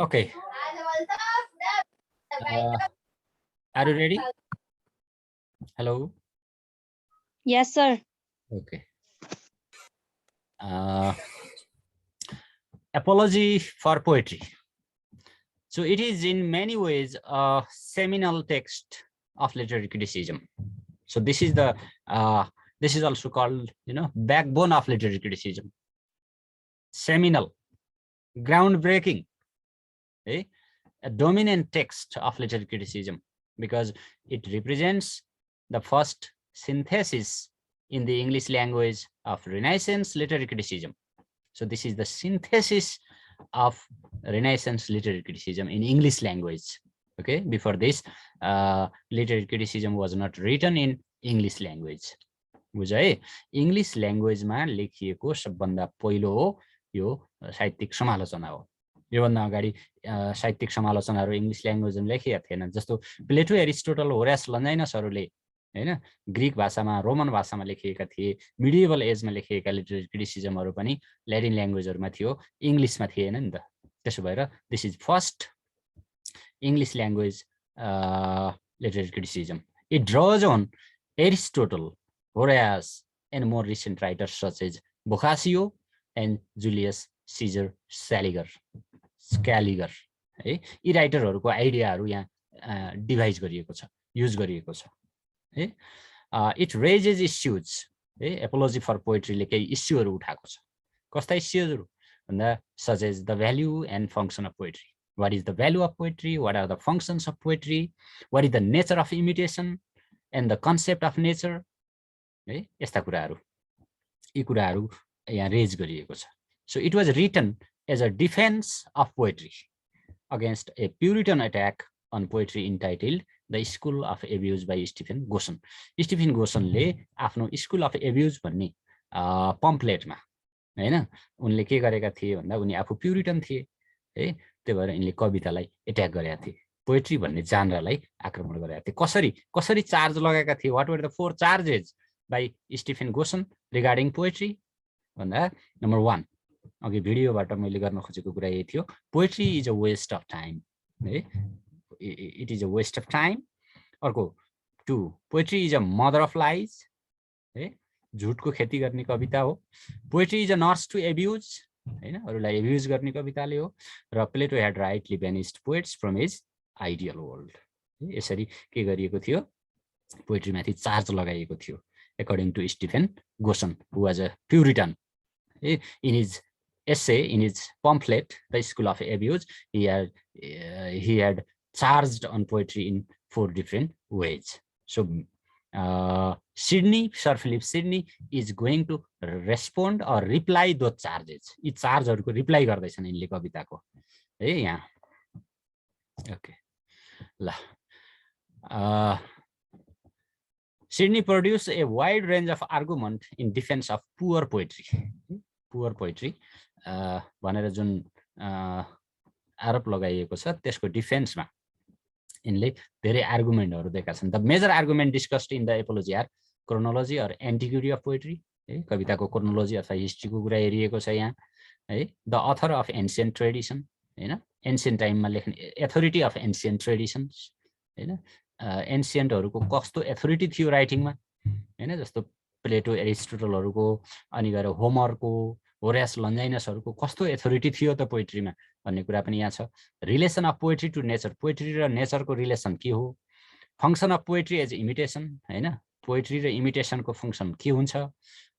Okay. Are you ready? Hello. Yes, sir. Okay. Apology for poetry. So it is in many ways a seminal text of literary criticism. So this is also called, backbone of literary criticism. Seminal, groundbreaking, a dominant text of literary criticism, because it represents the first synthesis in the English language of Renaissance literary criticism. So this is the synthesis of Renaissance literary criticism in English language. Okay, before this, literary criticism was not written in English language. बुझ्यो है, English ल्याङ्ग्वेजमा लेखिएको सबभन्दा पहिलो हो यो साहित्यिक समालोचना हो। योभन्दा अगाडि साहित्यिक समालोचनाहरू इङ्ग्लिस ल्याङ्ग्वेजमा लेखिएका थिएन। जस्तो प्लेटो, एरिस्टोटल, होरास, लन्जाइनसहरूले हैन ग्रीक भाषामा, रोमन भाषामा लेखिएका थिए। मिडिएभल एजमा लेखिएका लिटरेरी क्रिटिसिजमहरू पनि ल्याटिन ल्याङ्ग्वेजहरूमा थियो, इङ्ग्लिसमा थिएन नि त। त्यसो भएर this is first English language literary criticism. It draws on Aristotle, Horace, and more recent writers such as Boccaccio and Julius Caesar Scaliger. है, यी राइटरहरूको आइडियाहरू यहाँ डिभाइज गरिएको छ, युज गरिएको छ है। इट रेजेज इस्युज है, एपोलोजी फर पोएट्रीले केही इस्युहरू उठाएको छ। कस्ता इस्युजहरू भन्दा such as the value and function of poetry. What is the value of poetry, what are the functions of poetry, what is the nature of imitation and the concept of nature है, यस्ता कुराहरू, यी कुराहरू यहाँ raise गरिएको छ। So it was written as a defence of poetry against a puritan attack on poetry entitled the school of abuse by Stephen Gosson. Stephen गोसनले आफ्नो स्कुल अफ एब्युज भन्ने पम्पलेटमा हैन उनले के गरेका थिए भन्दा उनी आफू प्युरिटन थिए है, त्यही भएर यिनले कवितालाई एट्याक गरेका थिए, पोएट्री भन्ने जानरलाई आक्रमण गरेका थिए। कसरी चार्ज लगाएका थिए, what were the 4 charges by Stephen Gossen regarding poetry भन्दा नम्बर 1, अघि भिडियोबाट मैले गर्न खोजेको कुरा यही थियो, poetry is a waste of time है, it is a waste of time. अर्को 2, poetry is a mother of lies है, झुटको खेती गर्ने कविता हो। Poetry is a nurse to abuse हैन, अरूलाई एब्युज गर्ने कविताले हो। र Plato had rightly banished poets from his ideal world. यसरी के गरिएको थियो, पोएट्रीमाथि चार्ज लगाइएको थियो। According to Stephen Gossen, who was a Puritan, in his essay, in his pamphlet, The School of Abuse, he had charged on poetry in 4 different ways. So, Sir Philip Sidney is going to respond or reply those charges. यी चार्जहरूको reply गर्दैछन् यिनले कविताको है यहाँ। Okay ल, Sidney produced a wide range of argument in defense of poor poetry. Poor poetry भनेर जुन आरोप लगाइएको छ त्यसको डिफेन्समा यिनले धेरै आर्गुमेन्टहरू दिएका छन्। The major argument discussed in the apology are chronology or antiquity of poetry है, कविताको क्रोनोलोजी अथवा हिस्ट्रीको कुरा हेरिएको छ यहाँ है। The author of ancient tradition हैन, एन्सियन्ट टाइममा लेख्ने एथोरिटी अफ एन्सियन्ट ट्रेडिसन्स हैन, एन्सियन्टहरूको कस्तो एथोरिटी थियो राइटिङमा हैन, जस्तो प्लेटो, एरिस्टोटलहरूको, अनि गएर होमरको, होरास, लन्जाइनसहरूको कस्तो एथोरिटी थियो त पोएट्रीमा भन्ने कुरा पनि यहाँ छ। Relation of poetry to nature, poetry र नेचरको रिलेसन के हो। Function of poetry as imitation हैन, पोएट्री र इमिटेसनको फङ्सन के हुन्छ।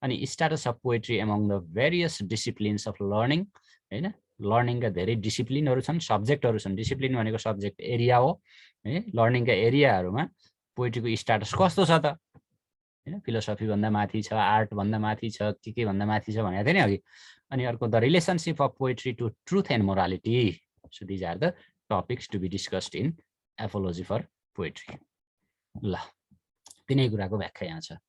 अनि status of poetry among the various disciplines of learning हैन, लर्निङका धेरै डिसिप्लिनहरू छन्, सब्जेक्टहरू छन्। डिसिप्लिन भनेको सब्जेक्ट एरिया हो है। लर्निङका एरियाहरूमा पोएट्रीको स्ट्याटस कस्तो छ त हैन, फिलोसफी भन्दा माथि छ, आर्ट भन्दा माथि छ, के भन्दा माथि छ भनेको थिएँ नि अघि। अनि अर्को the relationship of poetry to truth and morality. So these are the topics to be discussed in apology for poetry. ल, तिनै कुराको व्याख्या यहाँ छ।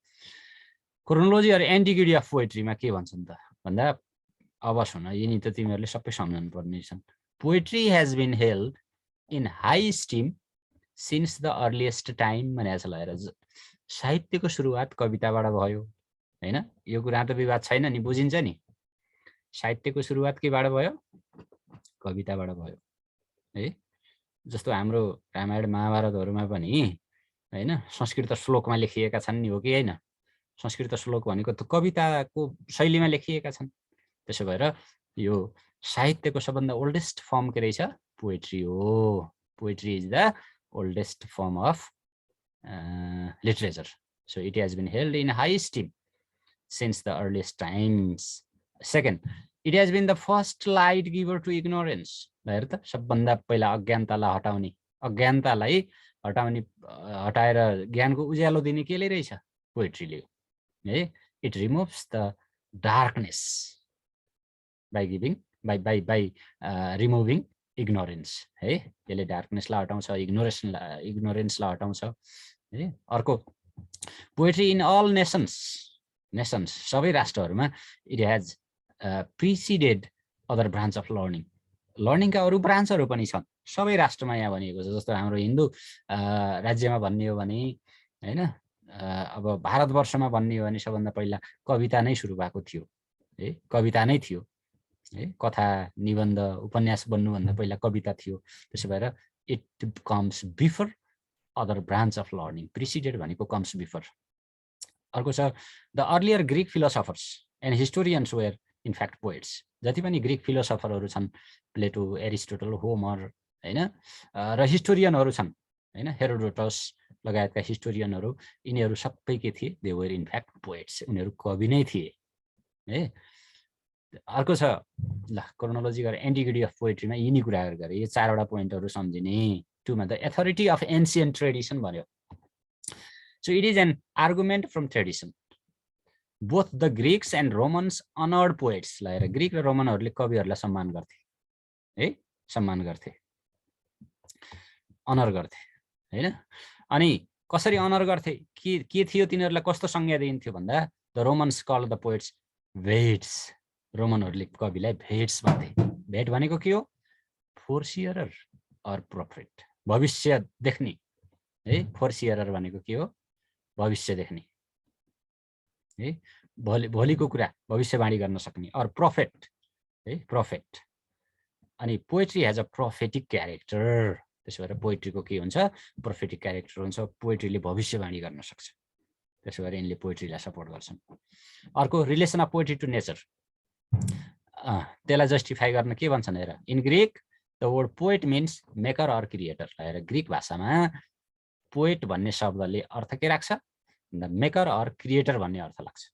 क्रोनोलोजी अर एन्टिक्विटी अफ पोएट्रीमा के भन्छन् त भन्दा, अब सुन, यिनी त तिमीहरूले सबै सम्झनु पर्ने छन्। Poetry has been held in high esteem since the earliest time भनेको छ। लगाएर साहित्यको सुरुवात कविताबाट भयो हैन, यो कुरा त विवाद छैन नि, बुझिन्छ नि। साहित्यको सुरुवात केबाट भयो? कविताबाट भयो है। जस्तो हाम्रो रामायण महाभारतहरुमा पनि हैन संस्कृत श्लोकमा लेखिएका छन् नि, हो कि हैन? संस्कृत श्लोक भनेको त कविताको शैलीमा लेखिएका छन्। त्यसो भएर यो साहित्यको सबभन्दा ओल्डेस्ट फर्म के रहेछ? पोएट्री हो। Poetry is the oldest form of literature. So it has been held in high esteem since the earliest times. Second, it has been the first light giver to ignorance. हेर त, सबभन्दा पहिला अज्ञानतालाई हटाउने, अज्ञानतालाई हटाएर ज्ञानको उज्यालो दिने केले रहेछ? पोएट्रीले है। It removes the darkness by removing ignorance है। यसले डार्कनेसलाई हटाउँछ, इग्नोरेन्सलाई हटाउँछ है। अर्को, पोएट्री इन अल नेसन्स सबै राष्ट्रहरुमा it has preceded other branch of लर्निङका अरु ब्रान्चहरु पनि छन् सबै राष्ट्रमा यहाँ भनिएको छ। जस्तो हाम्रो हिन्दू राज्यमा भन्ने हो भने हैन, अब भारतवर्षमा भन्ने हो भने सबभन्दा पहिला कविता नै सुरु भएको थियो है। कविता नै थियो है। कथा, निबन्ध, उपन्यास बन्नुभन्दा पहिला कविता थियो। त्यसो भएर it comes before other branch of learning. Preceded भनेको कम्स बिफोर। अर्को छ, the earlier Greek philosophers and historians were in fact poets. जति पनि ग्रीक फिलोसफरहरू छन्, प्लेटो, एरिस्टोटल, होमर हैन, र हिस्टोरियनहरू छन् हैन, हेरोडोटस लगायतका हिस्टोरियनहरू, यिनीहरू सबै के थिए? They were in fact poets. उनीहरू कवि नै थिए है। अर्को छ, ल क्रोनोलोजी गरेर एन्टिक्विटी अफ पोएट्रीमा यिनी कुराहरू गरे। यो चारवटा पोइन्टहरू सम्झिने। टुमा the authority of ancient tradition भन्यो। So it is an argument from tradition. Both the Greeks and Romans honoured poets. ल, ग्रीक र रोमनहरूले कविहरूलाई सम्मान गर्थे है, सम्मान गर्थे, अनर गर्थे हैन। अनि कसरी अनर गर्थे? के थियो तिनीहरूलाई? कस्तो संज्ञा दिइन्थ्यो भन्दा, the Romans called the poets vates. रोमनहरूले कविलाई भेट्स भन्थे। भेट भनेको के हो? फोरसियरर अर प्रोफेट, भविष्य देख्ने है। फोरसियरर भनेको के हो? भविष्य देख्ने है, भोलिको कुरा भविष्यवाणी गर्न सक्ने। अर प्रोफेट है, प्रोफेट। अनि poetry has a prophetic character. त्यसो भएर पोएट्रीको के हुन्छ? प्रोफेटिक क्यारेक्टर हुन्छ। पोएट्रीले भविष्यवाणी गर्न सक्छ। त्यसो भएर यिनले पोएट्रीलाई सपोर्ट गर्छन्। अर्को, relation of poetry to nature. त्यसलाई जस्टिफाई गर्न के भन्छन् हेर? In Greek the word poet means maker or creator. हेर, ग्रीक भाषामा पोएट भन्ने शब्दले अर्थ के राख्छ? मेकर अर क्रिएटर भन्ने अर्थ लाग्छ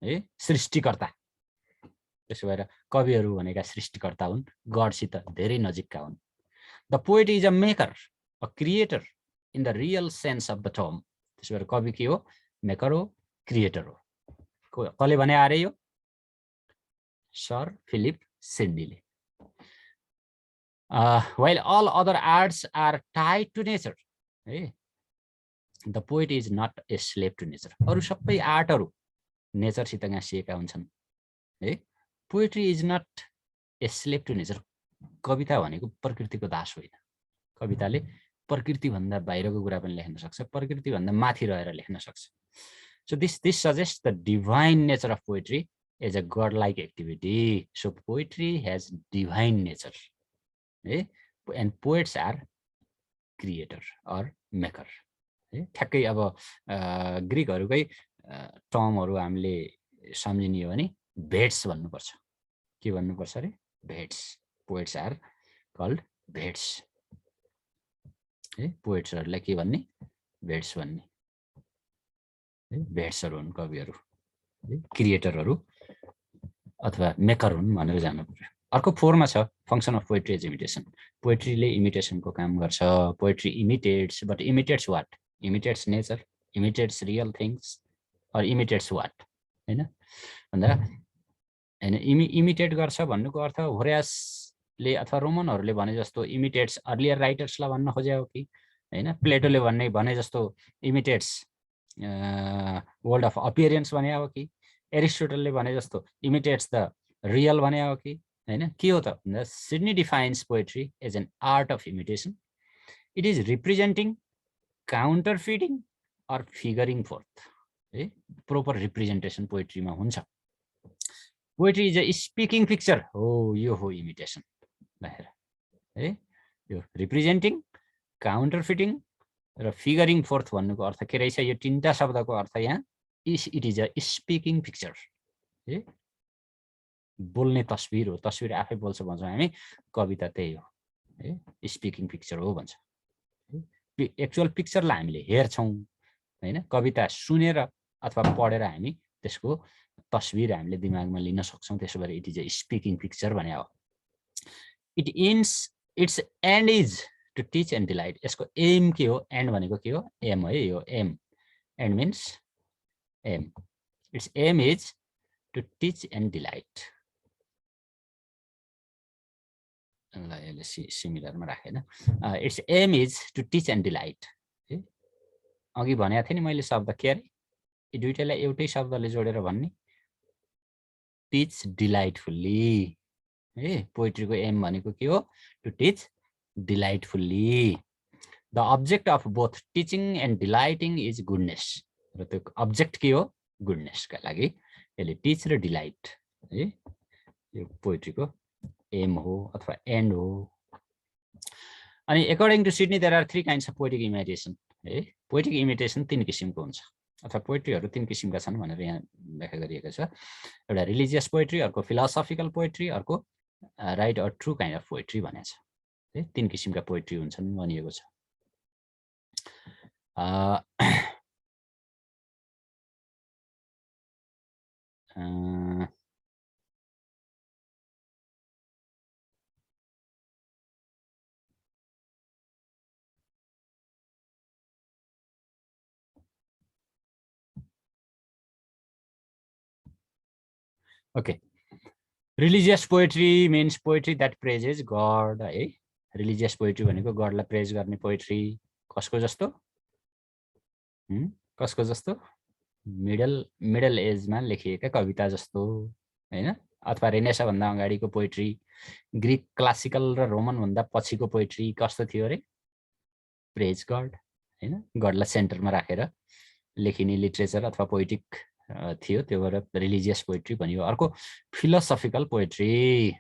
है, सृष्टिकर्ता। त्यसो भएर कविहरू भनेका सृष्टिकर्ता हुन्, गडसित धेरै नजिकका हुन्। The poet is a maker, a creator in the real sense of the term. त्यसो भएर कवि के हो? मेकर हो, क्रिएटर हो। कसले भने अरे यो? सर फिलिप सिडनीले। while all other arts are tied to nature है, the poet is not a slave to nature. अरु सबै आर्टहरु नेचरसित गाँसिएका हुन्छन् है। Poetry is not a slave to nature. कविता भनेको प्रकृतिको दास होइन। कविताले प्रकृति भन्दा बाहिरको कुरा पनि लेख्न सक्छ, प्रकृति भन्दा माथि रहेर लेख्न सक्छ। So this suggest the divine nature of poetry as a god like activity. So poetry has divine nature है, and poets are creator or maker है। ठ्याक्कै अब ग्रीकहरुकै टर्महरु हामीले सम्झिने हो भने भेट्स भन्नुपर्छ। के भन्नुपर्छ रे? भेट्स। पोएट्स आर कल्ड भेट्स है। पोएट्सहरुलाई के भन्ने? भेट्स भन्ने है। भेट्सहरु हुन् कविहरु है, क्रिएटरहरु अथवा मेकर हुन् भनेर जान्नु पर्यो। अर्को 4 मा छ, function of poetry as imitation. पोएट्रीले इमिटेसनको काम गर्छ। Poetry imitates, but imitates what? Imitates nature, imitates real things, or imitates what हैन भन्दा हैन। इमिटेट गर्छ भन्नुको अर्थ होरासले अथवा रोमनहरुले भने जस्तो इमिटेट्स अर्लियर राइटर्सलाई भन्न खोजे हो कि हैन? प्लेटोले भने जस्तो इमिटेट्स वर्ल्ड अफ अपियरेन्स भने हो कि? एरिस्टोटलले भने जस्तो इमिटेट्स द रियल भने हो कि हैन? के हो त? Sidney defines poetry as an art of imitation. It is representing, counterfeiting or figuring forth है। प्रोपर रिप्रेजेन्टेसन पोएट्रीमा हुन्छ। Poetry is a speaking picture हो, यो हो इमिटेसन लेखेर है। यो रिप्रेजेन्टिङ, काउन्टर फिटिङ र फिगरिङ फोर्थ भन्नुको अर्थ के रहेछ? यो तीनटा शब्दको अर्थ यहाँ it is a speaking picture है, बोल्ने तस्बिर हो। तस्बिर आफै बोल्छ भन्छौँ हामी, कविता त्यही हो है, स्पिकिङ पिक्चर हो भन्छ। एक्चुअल पिक्चरलाई हामीले हेर्छौँ हैन, कविता सुनेर अथवा पढेर हामी त्यसको तस्बिर हामीले दिमागमा लिन सक्छौँ, त्यसो भएर it is a speaking picture भने हो। Its end is to teach and delight. यसको एम के हो? एन्ड भनेको के हो? एम है, यो aim, end means aim. Its aim is to teach and delight. यसले सिमिलरमा राखेन। Its aim is to teach and delight. अघि भनेको थिएँ नि मैले शब्द के अरे, यी दुइटालाई एउटै शब्दले जोडेर भन्ने, टिच डिलाइटफुल्ली है। पोइट्रीको एम भनेको के हो? To teach delightfully. The object of both teaching and delighting is goodness. र त्यो अब्जेक्ट के हो? गुडनेसका लागि यसले टिच र डिलाइट है, यो पोइट्रीको एम हो अथवा एन्ड हो। अनि according to Sidney there are 3 kinds of poetic imitation है। पोएटिक इमिटेसन 3 किसिमको हुन्छ अथवा पोएट्रीहरू 3 किसिमका छन् भनेर यहाँ व्याख्या गरिएको छ। एउटा रिलिजियस पोएट्री, अर्को फिलोसफिकल पोएट्री, अर्को right or true kind of poetry भनेको छ है। 3 किसिमका पोएट्री हुन्छन् भनिएको छ। Okay, religious poetry means poetry that praises God है। रिलिजियस पोएट्री भनेको गडलाई प्रेज गर्ने पोएट्री। कसको जस्तो? कसको जस्तो? मिडल एजमा लेखिएका कविता जस्तो हैन, अथवा रेनेसा भन्दा अगाडिको पोएट्री, ग्रिक क्लासिकल र रोमन भन्दा पछिको पोएट्री कस्तो थियो अरे? प्रेज गड हैन, गडलाई सेन्टरमा राखेर लेखिने लिटरेचर अथवा पोएटिक थियो, त्यो भएर रिलिजियस पोएट्री भनियो। अर्को फिलोसफिकल पोएट्री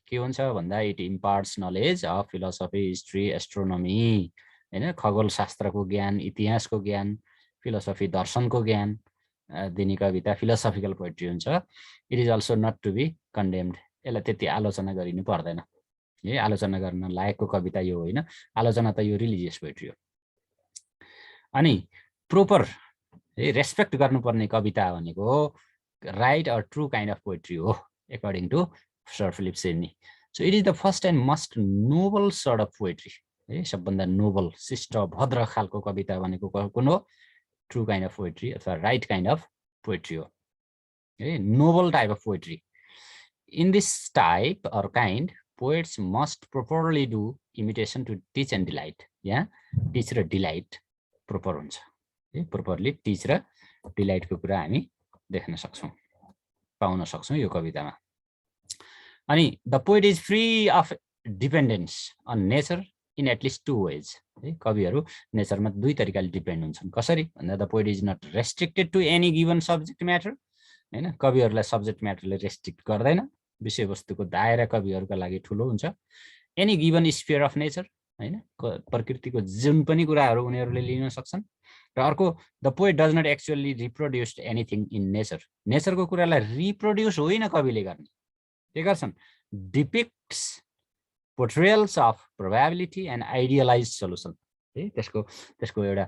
के हुन्छ भन्दा it imparts knowledge of philosophy, history, astronomy हैन, खगोल शास्त्रको ज्ञान, इतिहासको ज्ञान, फिलोसफी दर्शनको ज्ञान दिने कविता फिलोसफिकल पोएट्री हुन्छ। It is also not to be condemned. यसलाई त्यति आलोचना गरिनु पर्दैन है, आलोचना गर्न लायकको कविता यो होइन, आलोचना त यो रिलिजियस पोएट्री हो। अनि प्रोपर है, रेस्पेक्ट गर्नुपर्ने कविता भनेको right or true kind of poetry हो according to sir Philip Sidney. So it is the first and most noble sort of poetry है, सबभन्दा नोबल शिष्ट भद्र खालको कविता भनेको कुन हो? ट्रु काइन्ड अफ पोएट्री अथवा राइट काइन्ड अफ पोएट्री हो है, noble type of poetry. In this type or kind poets must properly do imitation to teach and delight. यहाँ टिच र डिलाइट प्रोपर हुन्छ है, प्रोपरली टिच र डिलाइटको कुरा हामी देख्न सक्छौँ, पाउन सक्छौँ यो कवितामा। अनि the poet is free of dependence on nature in at least 2 ways है। कविहरू नेचरमा 2 तरिकाले डिपेन्ड हुन्छन्। कसरी भन्दा the poet is not restricted to any given subject matter हैन, कविहरूलाई सब्जेक्ट म्याटरले रेस्ट्रिक्ट गर्दैन, विषयवस्तुको दायरा कविहरूका लागि ठुलो हुन्छ। Any given sphere of nature हैन, प्रकृतिको जुन पनि कुराहरू उनीहरूले लिन सक्छन्। र अर्को the poet does not actually reproduce anything in nature. नेचरको कुरालाई रिप्रोड्युस होइन कविले गर्ने, के गर्छन्? Depicts portrayals of probability and idealize solution है, त्यसको एउटा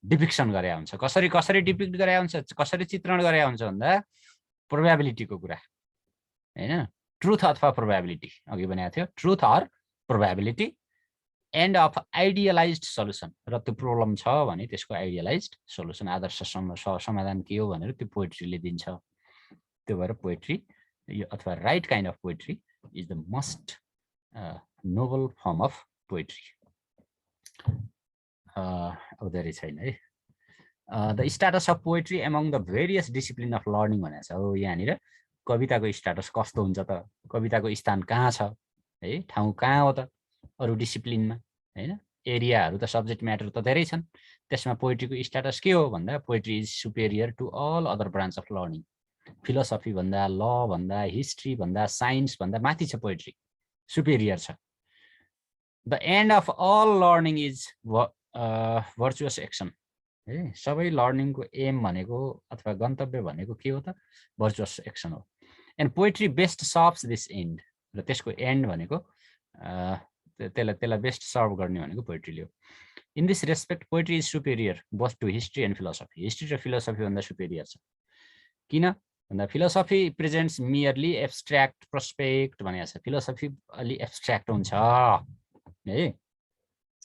डिपिक्सन गरे हुन्छ। कसरी डिपिक्ट गरे हुन्छ, कसरी चित्रण गरे हुन्छ भन्दा प्रोबेबिलिटीको कुरा हैन, ट्रुथ अथवा प्रोबेबिलिटी अघि भनेको थियो, truth or probability end of idealised solution. र त्यो प्रब्लम छ भने त्यसको आइडियलाइज्ड सल्युसन, आदर्श समाधान के हो भनेर त्यो पोएट्रीले दिन्छ। त्यो भएर पोएट्री यो अथवा right kind of poetry is the most noble form of poetry. अब धेरै छैन है। The status of poetry among the various discipline of learning भनेको छ हो। यहाँनिर कविताको स्ट्याटस कस्तो हुन्छ त, कविताको स्थान कहाँ छ है, ठाउँ कहाँ हो त अरू डिसिप्लिनमा हैन, एरियाहरू त सब्जेक्ट म्याटर त धेरै छन्, त्यसमा पोएट्रीको स्ट्याटस के हो भन्दा poetry is superior to all other branch of learning. Philosophy भन्दा, ल भन्दा, हिस्ट्री भन्दा, साइन्स भन्दा माथि छ पोएट्री, सुपेरियर छ। The end of all learning is virtuous action. है, सबै लर्निङको एम भनेको अथवा गन्तव्य भनेको के हो त? भर्चुअस एक्सन हो। And poetry best serves this and, र त्यसको एन्ड भनेको त्यसलाई बेस्ट सर्भ गर्ने भनेको पोएट्रीले हो। In this respect poetry is superior both to history and philosophy. History र फिलोसफी भन्दा सुपेरियर छ। किन भन्दा philosophy presents merely abstract prospect भनेको छ। फिलोसफी अलि एब्स्ट्र्याक्ट हुन्छ है,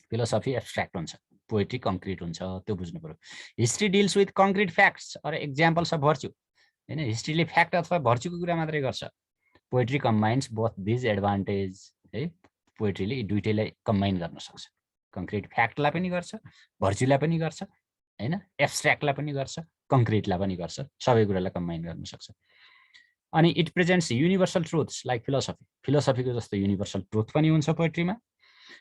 फिलोसफी एब्स्ट्र्याक्ट हुन्छ, पोएट्री कङ्क्रिट हुन्छ, त्यो बुझ्नु पर्यो। History deals with concrete facts or examples of virtue. होइन, हिस्ट्रीले फ्याक्ट अथवा भर्च्युको कुरा मात्रै गर्छ। Poetry combines both these advantage. है, पोएट्रीले यी दुइटैलाई कम्बाइन गर्न सक्छ। कङ्क्रिट फ्याक्टलाई पनि गर्छ, भर्च्युलाई पनि गर्छ, होइन, एब्स्ट्र्याक्टलाई पनि गर्छ, कङ्क्रिटलाई पनि गर्छ, सबै कुरालाई कम्बाइन गर्न सक्छ। अनि it presents universal truths like philosophy. फिलोसफीको जस्तो युनिभर्सल ट्रुथ पनि हुन्छ पोएट्रीमा,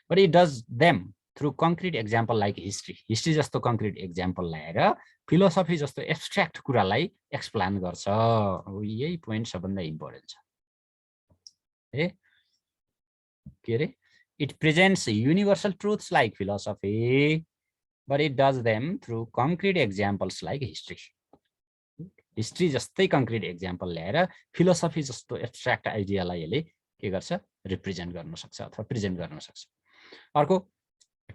but it does them through concrete example like history. History जस्तो कङ्क्रिट एक्जाम्पल ल्याएर फिलोसफी जस्तो एब्स्ट्र्याक्ट कुरालाई एक्सप्लेन गर्छ। यही पोइन्ट सबभन्दा इम्पोर्टेन्ट छ। के अरे, it presents universal truths like philosophy but it does them through concrete examples like history. History जस्तै कङ्क्रिट एक्जाम्पल ल्याएर फिलोसफी जस्तो एब्स्ट्र्याक्ट आइडियालाई यसले के गर्छ? रिप्रेजेन्ट गर्न सक्छ अथवा प्रेजेन्ट गर्न सक्छ। अर्को,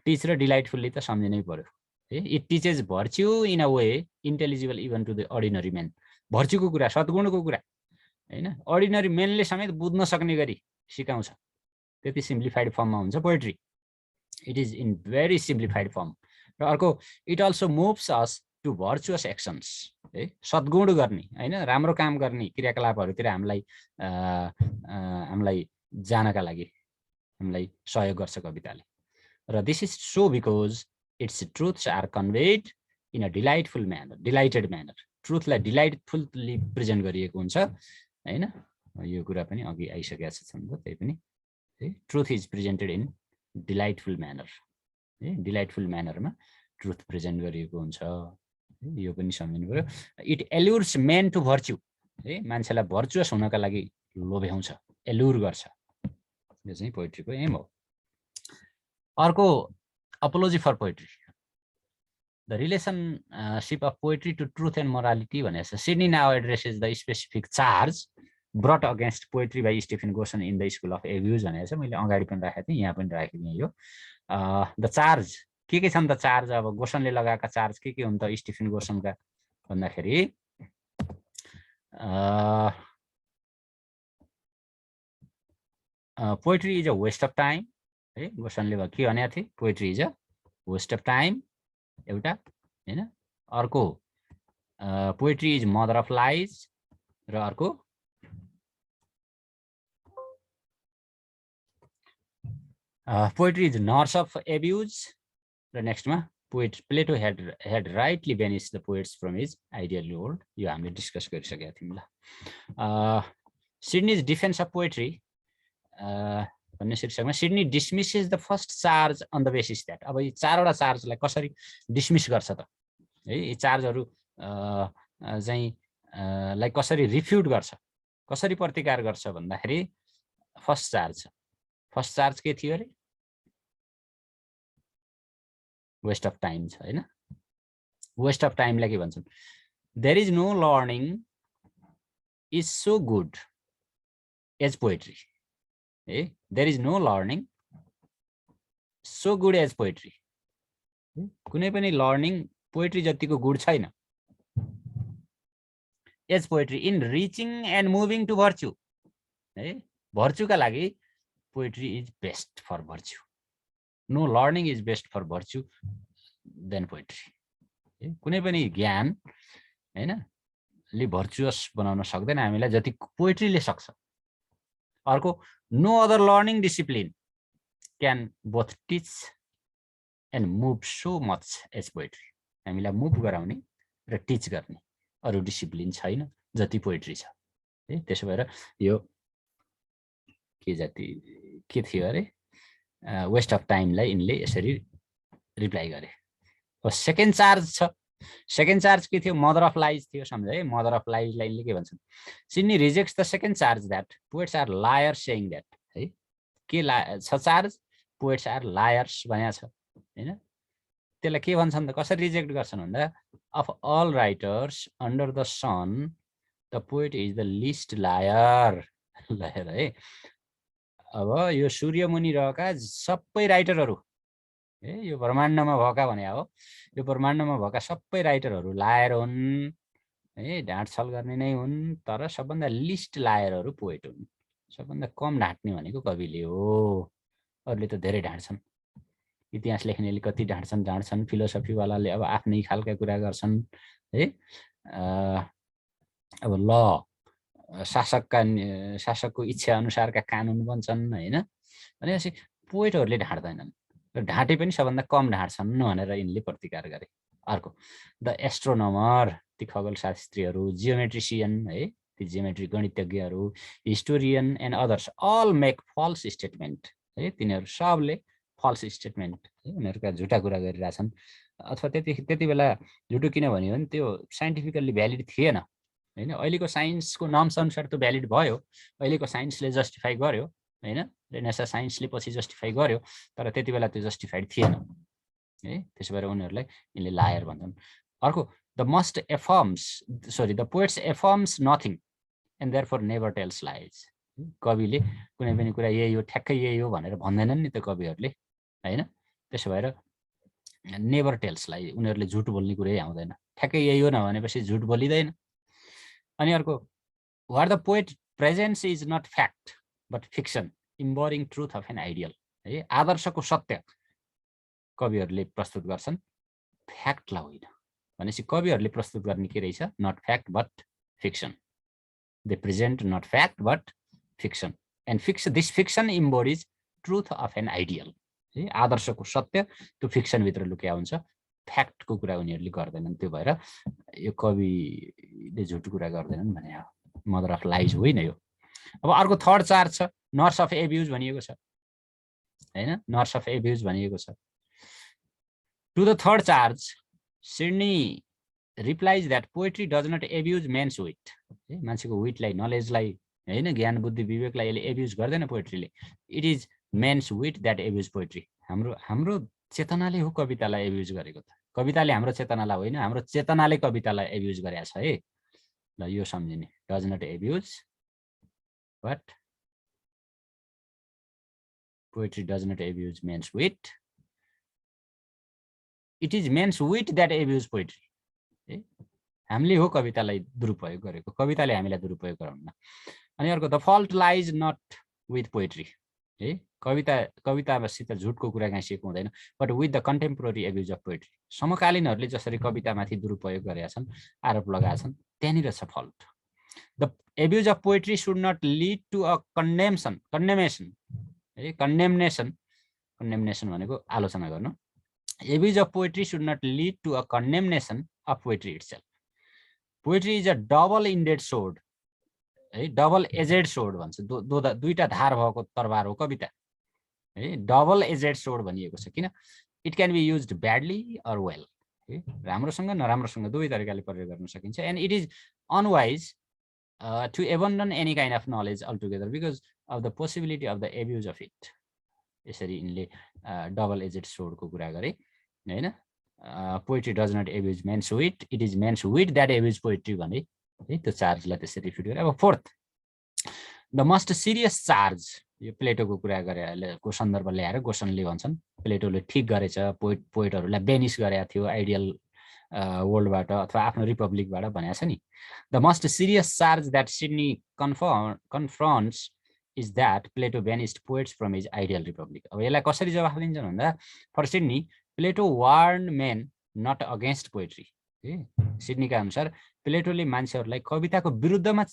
टिच र डिलाइटफुल्ली त सम्झिनै पर्यो। It teaches virtue in a way intelligible even to the ordinary men. भर्च्युको कुरा, सद्गुणको कुरा, होइन, अर्डिनरी मेनले समेत बुझ्न सक्ने गरी सिकाउँछ। त्यति सिम्प्लिफाइड फर्ममा हुन्छ poetry. It is in very simplified form. र अर्को, it also moves us to virtuous actions. है, सद्गुण गर्ने, होइन, राम्रो काम गर्ने क्रियाकलापहरूतिर हामीलाई जानका लागि हामीलाई सहयोग गर्छ कविताले। र this is so because its truths are conveyed in a delightful manner, delighted manner. ट्रुथलाई डिलाइटफुल्ली प्रेजेन्ट गरिएको हुन्छ। होइन, यो कुरा पनि अघि आइसकेको छ, त्यही पनि truth is presented in delightful manner. Delightful म्यानरमा ट्रुथ प्रेजेन्ट गरिएको हुन्छ। यो पनि सम्झिनु पर्यो। It allures men to virtue. है, मान्छेलाई भर्चुअस हुनका लागि लोभ्याउँछ, एल्युर गर्छ। यो चाहिँ पोएट्रीको एम हो। अर्को, apology for poetry. The relationship of poetry to truth and morality भनेको छ। Sidney now addresses the specific charge brought against poetry by Stephen Gosson in the school of abuse भनेको छ। मैले अगाडि पनि राखेको थिएँ, यहाँ पनि राखिदिएँ। यो द चार्ज के छन् त चार्ज? अब गोसनले लगाएका चार्ज के हुन् त स्टिफेन गोसनका भन्दाखेरि poetry is a waste of time. है, गोसनले के भनेको थिए? Poetry is a waste of time एउटा, होइन। अर्को, poetry is mother of lies. र अर्को, poetry is nurse of abuse. र नेक्स्टमा, प्लेटो had rightly banished the poets from his ideal world। यो हामीले डिस्कस गरिसकेका थियौँ। ल, सिडनीज डिफेन्स अफ पोएट्री भन्ने शीर्षकमा Sidney dismisses the first charge on the basis that. अब यी चारवटा चार्जलाई कसरी डिसमिस गर्छ त? है, यी चार्जहरू चाहिँ लाई कसरी रिफ्युट गर्छ, कसरी प्रतिकार गर्छ भन्दाखेरि फर्स्ट चार्ज के थियो अरे? वेस्ट अफ टाइम छ, होइन। वेस्ट अफ टाइमलाई के भन्छन्? There is no learning is so good as poetry. है, there is no learning so good as poetry. कुनै पनि लर्निङ पोएट्री जतिको गुड छैन as poetry in reaching and moving to virtue. है, भर्च्युका लागि poetry is best for virtue. No learning is best for virtue then poetry. कुनै पनि ज्ञान, होइन, ले भर्चुअस बनाउन सक्दैन हामीलाई जति पोएट्रीले सक्छ। अर्को, no other learning discipline can both teach and move so much as poetry. हामीलाई मुभ गराउने र टिच गर्ने अरू डिसिप्लिन छैन जति पोएट्री छ। है, त्यसो भएर यो के थियो अरे? वेस्ट अफ टाइमलाई यिनले यसरी रिप्लाई गरे। सेकेन्ड चार्ज छ सेकेन्ड चार्ज के थियो मदर अफ लाइज थियो सम्झ है मदर अफ लाइज लाइनले के भन्छन् Sidney rejects the second charge that poets are liars saying that है के छ चार्ज पोएट्स आर लायर्स भनेको छ हैन त्यसलाई के भन्छन् त कसरी रिजेक्ट गर्छन् भन्दा of all writers under the sun the poet is the least liar liar है अब यो सूर्यमुनि रहेका सबै राइटरहरू है यो ब्रह्माण्डमा भएका भने हो यो ब्रह्माण्डमा भएका सबै राइटरहरू लायर हुन् है ढाँटछल गर्ने नै हुन् तर सबभन्दा लिस्ट लायरहरू पोएट हुन् सबभन्दा कम ढाँट्ने भनेको कविले हो अरूले त धेरै ढाँट्छन् इतिहास लेख्नेले कति ढाँट्छन् फिलोसफीवालाले अब आफ्नै खालका कुरा गर्छन् है अब ल शासकको इच्छा अनुसारका कानुन बन्छन् हैन भनेपछि पोएटहरूले ढाँट्दैनन् र ढाँटे पनि सबभन्दा कम ढाँट्छन् भनेर यिनले प्रतिकार गरे अर्को द एस्ट्रोनोमर ती खगोलशास्त्रीहरू जियोमेट्रिसियन है ती जियोमेट्री गणितज्ञहरू historian and others all make false statement है तिनीहरू सबले फल्स स्टेटमेन्ट है उनीहरूका झुटा कुरा गरिरहेछन् अथवा त्यति बेला झुटो किन भन्यो भने त्यो साइन्टिफिकल्ली भ्यालिड थिएन हैन अहिलेको साइन्सको नर्म्स अनुसार त भ्यालिड भयो अहिलेको साइन्सले जस्टिफाई गर्यो हैन रेनेसा साइन्सले पछि जस्टिफाई गर्यो तर त्यति बेला त्यो जस्टिफाइड थिएन है त्यसो भएर उनीहरूलाई यिनले लायर भन्छन् अर्को the poets affirms nothing and therefore never tells lies कविले कुनै पनि कुरा यही हो ठ्याक्कै यही हो भनेर भन्दैनन् नि त कविहरूले हैन त्यसो भएर नेभर टेल्स लाइज उनीहरूले झुट बोल्ने कुरै आउँदैन ठ्याक्कै यही हो नभनेपछि झुट बोलिँदैन अनि अर्को what the poet presents is not fact but fiction embodying truth of an ideal है आदर्शको सत्य कविहरूले प्रस्तुत गर्छन् फ्याक्टलाई होइन भनेपछि कविहरूले प्रस्तुत गर्ने के रहेछ not fact but fiction they present not fact but fiction and this fiction embodies truth of an ideal है आदर्शको सत्य त्यो फिक्सनभित्र लुक्या हुन्छ फ्याक्टको कुरा उनीहरूले गर्दैनन् त्यो भएर यो कविले झुट कुरा गर्दैनन् भने मदर अफ लाइज होइन यो अब अर्को थर्ड चार्ज छ नर्स अफ एब्युज भनिएको छ हैन नर्स अफ एब्युज भनिएको छ to the third charge Sidney replies that poetry does not abuse men's wit है मान्छेको विटलाई नलेजलाई हैन ज्ञान बुद्धि विवेकलाई यसले एब्युज गर्दैन पोएट्रीले it is men's wit that abuse poetry हाम्रो चेतनाले हो कवितालाई एब्युज गरेको त कविताले हाम्रो चेतनालाई होइन हाम्रो चेतनाले कवितालाई एब्युज गरेको छ है ल यो सम्झिने does not abuse but poetry does not abuse men's wit it is men's wit that abuse poetry हामीले हो कवितालाई दुरुपयोग गरेको कविताले हामीलाई दुरुपयोग गराउन्न अनि अर्को the fault lies not with poetry है कवितासित झुटको कुरा गाँसिएको हुँदैन but with the contemporary abuse of poetry समकालीनहरूले जसरी कवितामाथि दुरुपयोग गरेका छन् आरोप लगाएका छन् त्यहाँनिर छ fault the abuse of poetry should not lead to a condemnation है कन्डेमनेसन भनेको आलोचना गर्नु abuse of poetry should not lead to a condemnation of poetry itself poetry is a double indeed sword है डबल एजेड सोर्ड भन्छ दुईटा धार भएको तरबार हो कविता है डबल एजेड सोर्ड भनिएको छ किन it can be used badly or well है राम्रोसँग नराम्रोसँग दुवै तरिकाले प्रयोग गर्न सकिन्छ and it is unwise to abandon any kind of knowledge altogether because of the possibility of the abuse of it यसरी यिनले डबल एजेड सोर्डको कुरा गरे हैन poetry does not abuse men's wit it is men's wit that abuse poetry भने है त्यो चार्जलाई त्यसरी रिपिट गरे अब fourth the most serious charge यो प्लेटोको कुरा गरेको सन्दर्भ ल्याएर गोसनले भन्छन् प्लेटोले ठिक गरेछ पोएटहरूलाई बेनिस गरेका थियो आइडियल वर्ल्डबाट अथवा आफ्नो रिपब्लिकबाट भनेको छ नि the most serious charge that Sidney confronts is that Plato banished poets from his ideal republic अब यसलाई कसरी जवाफ दिन्छन् भन्दा for Sidney Plato warn men not against poetry है सिडनीका अनुसार प्लेटोले मान्छेहरूलाई कविताको विरुद्धमा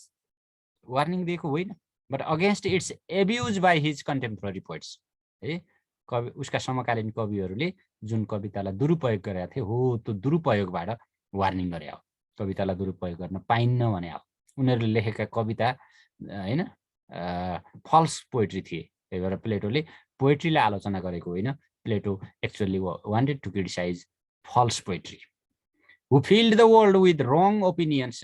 वार्निङ दिएको होइन but against it's abuse by his contemporary poets है उसका समकालीन कविहरूले जुन कवितालाई दुरुपयोग गरेका थिए हो त्यो दुरुपयोगबाट वार्निङ गरे हो कवितालाई दुरुपयोग गर्न पाइन्न भने हो उनीहरूले लेखेका कविता हैन फल्स पोएट्री थिए त्यही भएर प्लेटोले पोएट्रीलाई आलोचना गरेको होइन Plato actually wanted to criticise false poetry who filled the world with wrong opinions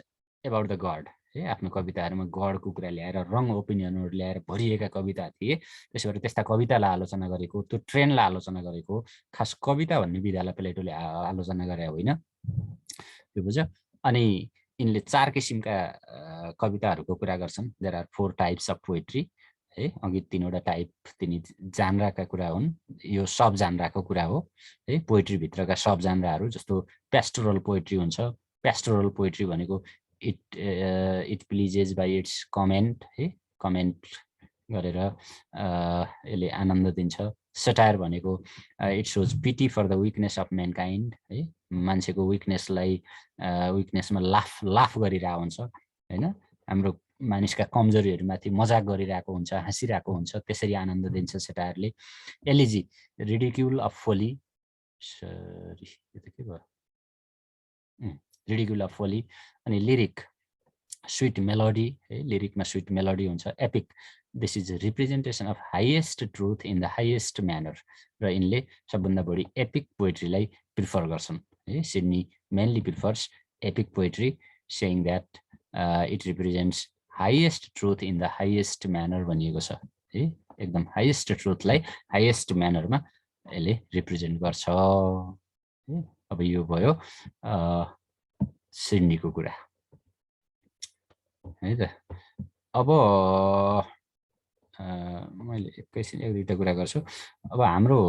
about the god है आफ्नो कविताहरूमा गडको कुरा ल्याएर रङ ओपिनियनहरू ल्याएर भरिएका कविता थिए त्यसो भएर त्यस्ता कवितालाई आलोचना गरेको त्यो ट्रेन्डलाई आलोचना गरेको खास कविता भन्ने विधालाई प्लेटोले आलोचना गरे होइन त्यो बुझ्यो अनि यिनले 4 किसिमका कविताहरूको कुरा गर्छन् there are 4 types of poetry है अघि 3वटा टाइप तिनी जानराका कुरा हुन् यो सब जानराको कुरा हो है पोएट्री भित्रका सब जानराहरू जस्तो पेस्टोरल पोएट्री हुन्छ पेस्टोरल पोएट्री भनेको it pleases by its comment है कमेन्ट गरेर यसले आनन्द दिन्छ सटायर भनेको it shows pity for the weakness of mankind है मान्छेको विकनेसमा लाफ गरिरहेको हुन्छ हैन हाम्रो मानिसका कमजोरीहरूमाथि मजाक गरिरहेको हुन्छ हाँसिरहेको हुन्छ त्यसरी आनन्द दिन्छ सटायरले एलिजी रिडिक्युल अफ फोली सरी यो त के भयो रिडिक्युल अफ फोली अनि लिरिक स्वीट मेलोडी है लिरिकमा स्वीट मेलोडी हुन्छ epic this is representation of highest truth in the highest manner र यिनले सबभन्दा बढी एपिक पोएट्रीलाई प्रिफर गर्छन् है Sydney mainly prefers epic poetry saying that it represents highest truth in the highest manner भनिएको छ है एकदम हाइएस्ट ट्रुथलाई हाइएस्ट म्यानरमा यसले रिप्रेजेन्ट गर्छ अब यो भयो सिडनीको कुरा है त अब मैले एकैछिन एक दुईवटा कुरा गर्छु अब हाम्रो